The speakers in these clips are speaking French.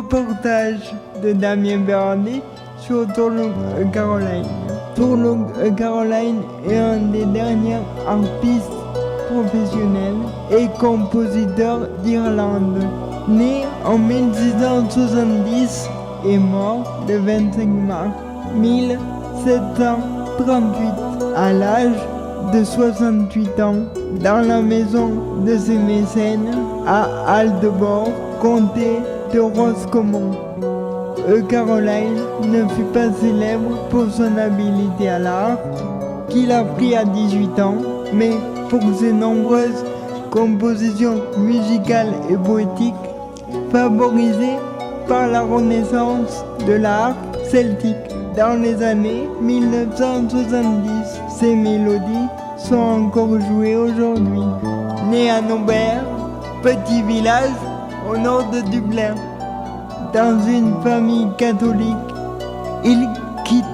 Reportage de Damien Berardi sur Tourlough Caroline. Tourlough Caroline est un des derniers harpistes professionnels et compositeurs d'Irlande. Né en 1670 et mort le 25 mars 1738 à l'âge de 68 ans dans la maison de ses mécènes à Aldebor, comté de Roscommon. Caroline ne fut pas célèbre pour son habileté à l'art, qu'il apprit à 18 ans, mais pour ses nombreuses compositions musicales et poétiques, favorisées par la renaissance de l'art celtique. Dans les années 1970, ces mélodies sont encore jouées aujourd'hui. Né à Aubert, petit village au nord de Dublin, dans une famille catholique, il quitte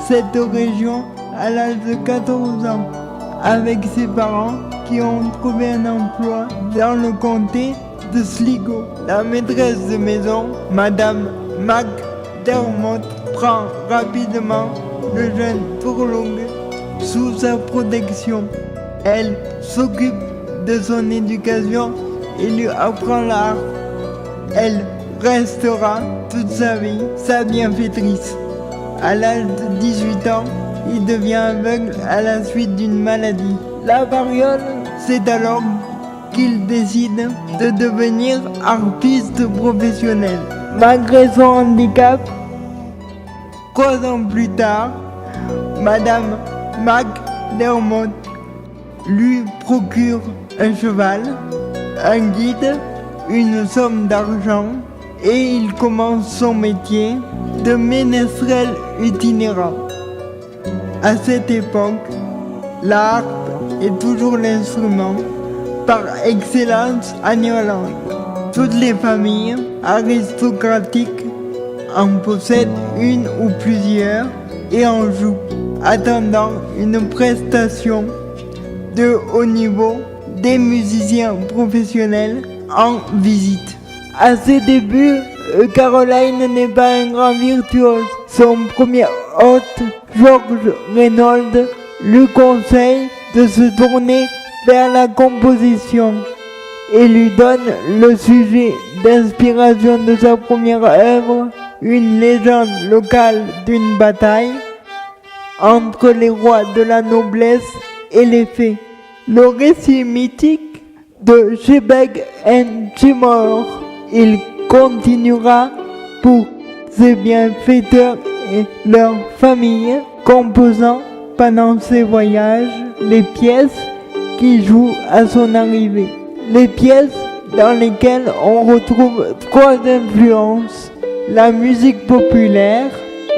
cette région à l'âge de 14 ans avec ses parents qui ont trouvé un emploi dans le comté de Sligo. La maîtresse de maison, Madame McDermott, prend rapidement le jeune Tourlough sous sa protection. Elle s'occupe de son éducation et lui apprend l'art. Elle restera toute sa vie sa bienfaitrice. À l'âge de 18 ans, il devient aveugle à la suite d'une maladie. La variole, c'est alors qu'il décide de devenir harpiste professionnel. Malgré son handicap, 3 ans plus tard, Madame McDermott lui procure un cheval, un guide, une somme d'argent et il commence son métier de ménestrel itinérant. À cette époque, la harpe est toujours l'instrument par excellence en Irlande. Toutes les familles aristocratiques en possèdent une ou plusieurs et en jouent, attendant une prestation de haut niveau des musiciens professionnels en visite. À ses débuts, Caroline n'est pas un grand virtuose. Son premier hôte, George Reynolds, lui conseille de se tourner vers la composition et lui donne le sujet d'inspiration de sa première œuvre, une légende locale d'une bataille entre les rois de la noblesse et les fées. Le récit mythique de Shebeg and Chimor. Il continuera pour ses bienfaiteurs et leurs familles, composant pendant ses voyages les pièces qui jouent à son arrivée. Les pièces dans lesquelles on retrouve 3 influences: la musique populaire,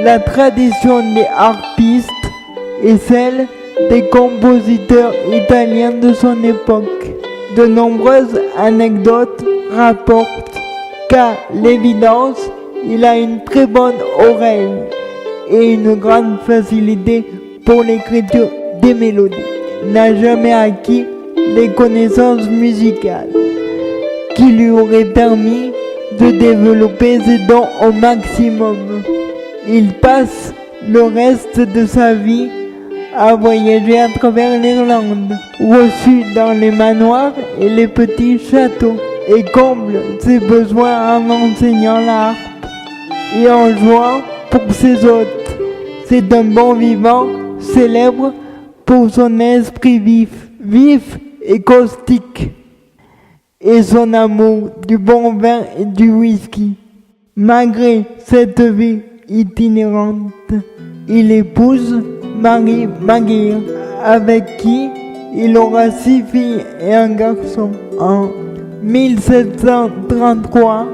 la tradition des harpistes et celle des compositeurs italiens de son époque. De nombreuses anecdotes rapportent qu'à l'évidence, il a une très bonne oreille et une grande facilité pour l'écriture des mélodies. Il n'a jamais acquis les connaissances musicales qui lui auraient permis de développer ses dons au maximum. Il passe le reste de sa vie à voyager à travers l'Irlande, reçu dans les manoirs et les petits châteaux, et comble ses besoins en enseignant la harpe et en jouant pour ses hôtes. C'est un bon vivant, célèbre pour son esprit vif et caustique, et son amour du bon vin et du whisky. Malgré cette vie itinérante, il épouse Mary McGeer, avec qui il aura 6 filles et un garçon. En 1733,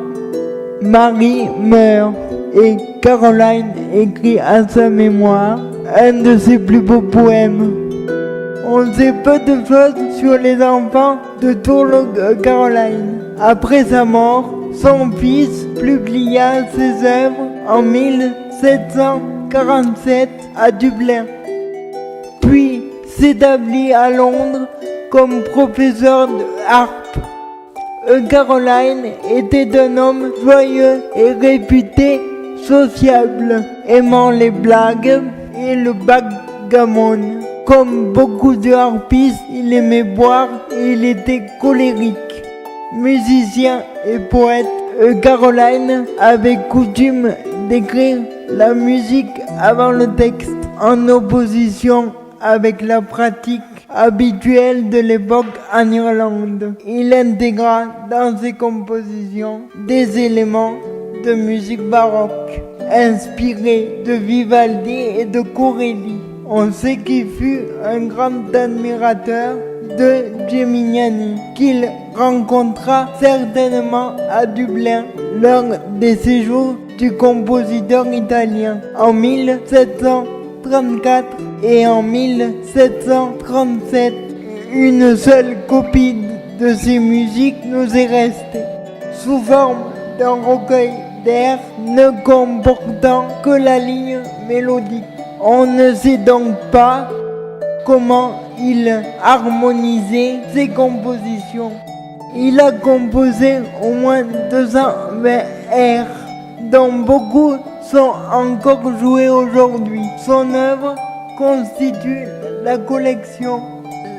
Marie meurt et Caroline écrit à sa mémoire un de ses plus beaux poèmes. On sait peu de choses sur les enfants de Tourlough Caroline. Après sa mort, son fils publia ses œuvres en 1747 à Dublin, puis s'établit à Londres comme professeur de harpe. Caroline était un homme joyeux et réputé sociable, aimant les blagues et le backgammon. Comme beaucoup de harpistes, il aimait boire et il était colérique. Musicien et poète, Caroline avait coutume d'écrire la musique avant le texte, en opposition avec la pratique habituelle de l'époque en Irlande. Il intégra dans ses compositions des éléments de musique baroque, inspirés de Vivaldi et de Corelli. On sait qu'il fut un grand admirateur de Geminiani, qu'il rencontra certainement à Dublin lors des séjours du compositeur italien en 1734 et en 1737. Une seule copie de ces musiques nous est restée, sous forme d'un recueil d'airs ne comportant que la ligne mélodique. On ne sait donc pas comment il harmonisait ses compositions. Il a composé au moins 220 airs, dont beaucoup sont encore joués aujourd'hui. Son œuvre constitue la collection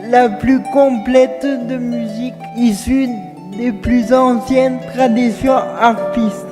la plus complète de musique issue des plus anciennes traditions harpistes.